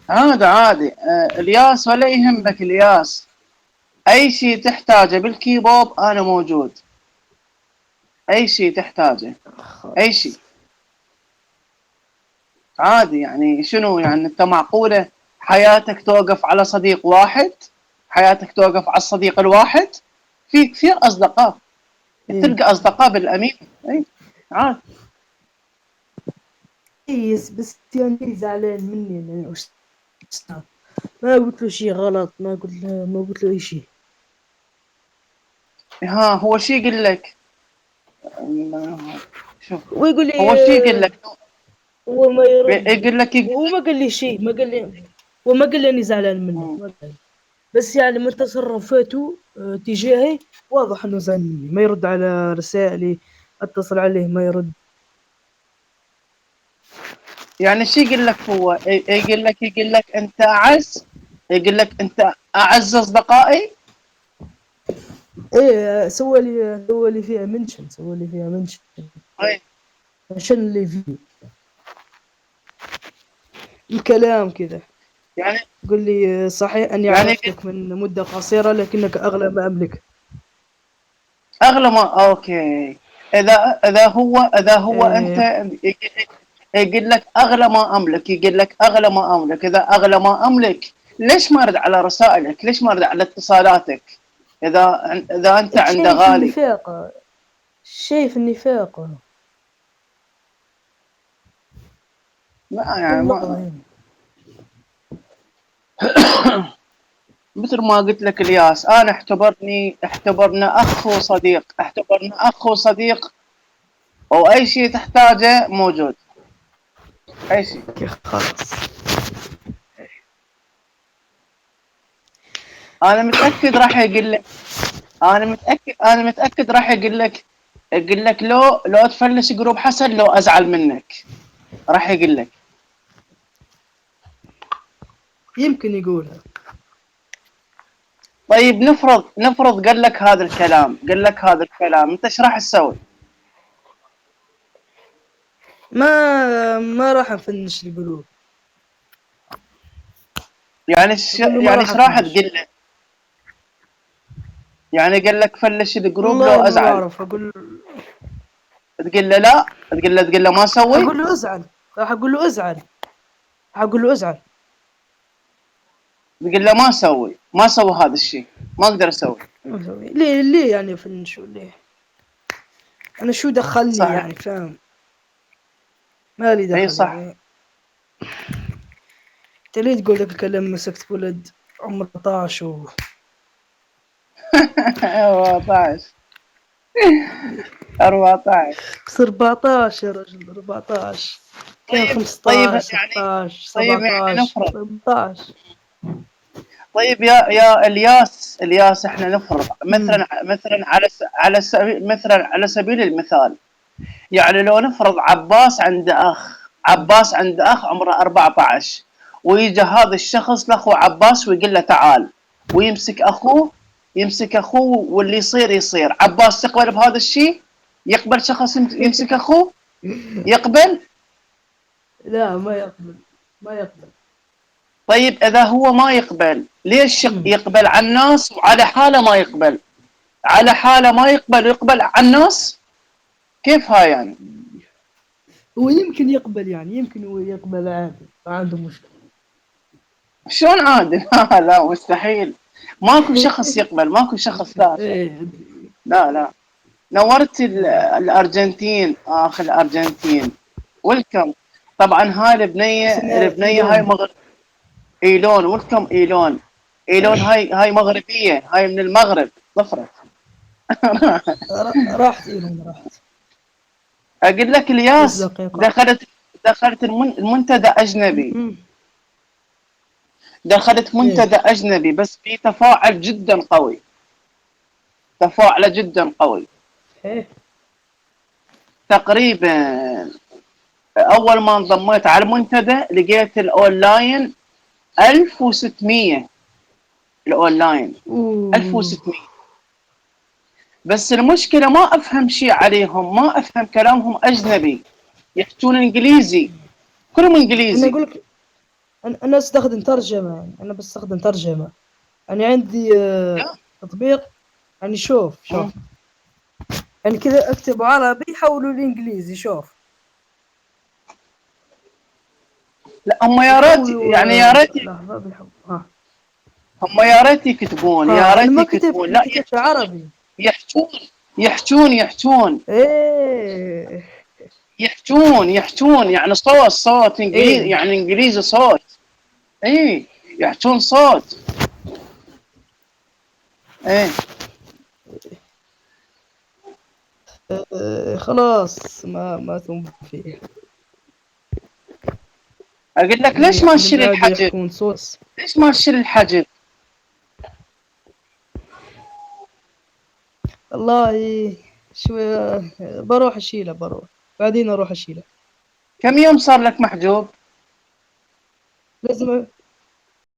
عادي عادي، الياس ولا يهمك الياس. اي شيء تحتاجه بالكيبوب انا موجود. اي شيء تحتاجه، اي شيء. خلاص. عادي يعني، شنو يعني انت معقولة حياتك توقف على صديق واحد؟ حياتك توقف على الصديق الواحد؟ في كثير اصدقاء، ايه تلقى اصدقاء بالامين. اي عادي. كويس، بس يعني زعلان مني يعني وش صار؟ ما قلت له شيء غلط، ما قلت له اي شيء. ها هو شي يقول لك؟ شوف، ويقول لي هو شي يقول لك؟ هو ما يرد. يقول لك يقول وهو ما قال لي شيء، ما قال لي. هو ما قال لي اني زعلان منك، لك. ما قال. بس يعني من تصرفاته تجاهي واضح انه زعلان مني، ما يرد على رسائلي، اتصل عليه ما يرد. يعني شي يقول لك هو؟ يقول لك انت اعز، يقول لك انت اعز اصدقائي. ايه، سوى لي فيها منشن، أي. عشان اللي فيه الكلام كذا. يعني قل لي صحيح اني يعني عرفتك من مدة قصيرة لكنك اغلى ما املك. اغلى ما اوكي. اذا هو انت إيه. يقول لك اغلى ما املك، يقول لك اغلى ما املك، اذا اغلى ما املك ليش ما رد على رسائلك؟ ليش ما رد على اتصالاتك؟ اذا انت عنده شايف غالي. النفاق، شايف النفاق. ما يعني والله ما يعني. مثل ما قلت لك الياس، انا احتبرنا اخ وصديق، احتبرنا اخ وصديق، واي شيء تحتاجه موجود. اي شيء. خلاص. انا متاكد راح يقول لك، انا متاكد راح يقول لك لو تفلش جروب حسن لو ازعل منك، راح يقول لك. يمكن يقولها. طيب نفرض قال لك هذا الكلام، انت ايش راح تسوي؟ ما راح افنش القلوب. اقول له ما يعني راح ايش راح افنش. تقول له؟ يعني قال لك فلش الجروب لو والله ما ازعل، بعرف. تقول له لا، تقول له ما اسوي؟ اقول له ازعل. راح اقول له ازعل. راح اقول له ازعل. تقول له ما اسوي هذا الشيء، ما اقدر اسوي. ما أسوي. ليه يعني افنش ليه؟ انا شو دخلني صح. يعني، فاهم؟ مالي اي دخل صح. يعني. انت ليه تقول لك كلام مسكت ولد عمره 14 14. 14. بس 14 يا رجل، 14. كان طيب 15 يعني 16 طيب يعني 17 نفرض 18. طيب يا الياس احنا نفرض امم مثلا على سبيل المثال، يعني لو نفرض عباس عنده اخ عمره 14، ويجي هذا الشخص لاخو عباس ويقول له تعال، ويمسك اخوه واللي يصير عباس يقبل بهذا الشيء؟ يقبل شخص يمسك اخوه؟ يقبل؟ لا، ما يقبل. ما يقبل. طيب اذا هو ما يقبل، ليش مم. يقبل على الناس وعلى حاله ما يقبل؟ على حاله ما يقبل ويقبل على الناس؟ كيف هاي يعني؟ هو يمكن يقبل، يعني يمكن هو يقبل عادي، ما عنده مشكلة. شلون عادل؟ لا مستحيل. ماكو شخص يقبل، ماكو شخص ثالث. ايه. لا لا. نورت ايه. الارجنتين، الارجنتين. ويلكم. طبعا هاي اسمها البنيه هاي ايلون. ايلون. ويلكم ايلون. ايلون هاي مغربيه، هاي من المغرب. ظفرت. راحت ايلون، راحت. اقول لك 3 الياس، دقيقة دخلت المنتدى اجنبي. مم. دخلت ايه. منتدى اجنبي بس في تفاعل جدا قوي، تفاعله جدا قوي. ايه. تقريبا اول ما انضميت على المنتدى لقيت الاونلاين 1600. الاونلاين اوه. 1600. بس المشكله ما افهم شيء عليهم، ما افهم كلامهم اجنبي، يحكون انجليزي، كلهم انا انجليزي. اقول لك أنا أستخدم ترجمة، يعني أنا بستخدم ترجمة. يعني عندي تطبيق. يعني شوف مم. يعني كذا أكتب عربي يحولوا لإنجليزي. شوف لا هم يا ريت بيحولوا يعني يا ريت لحظة بيحولوا ها. هم يا ريت يكتبون، يا ها أنا ريت ما كتبت، يكتبون، أنا لا كتبت يحجون، عربي. يحجون، يحجون، إيه يحجون يعني صوت انجليزي، إيه. يعني انجليزي صوت. اي يحجون صوت. ايه خلاص ما تنب فيه. اقول لك ليش يعني ما من نشيل عادة الحجر؟ يحكون صوص. ليش ما نشيل الحجر؟ والله شوي بروح أشيله، بروح بعدين أروح أشيله. كم يوم صار لك محجوب؟ لازم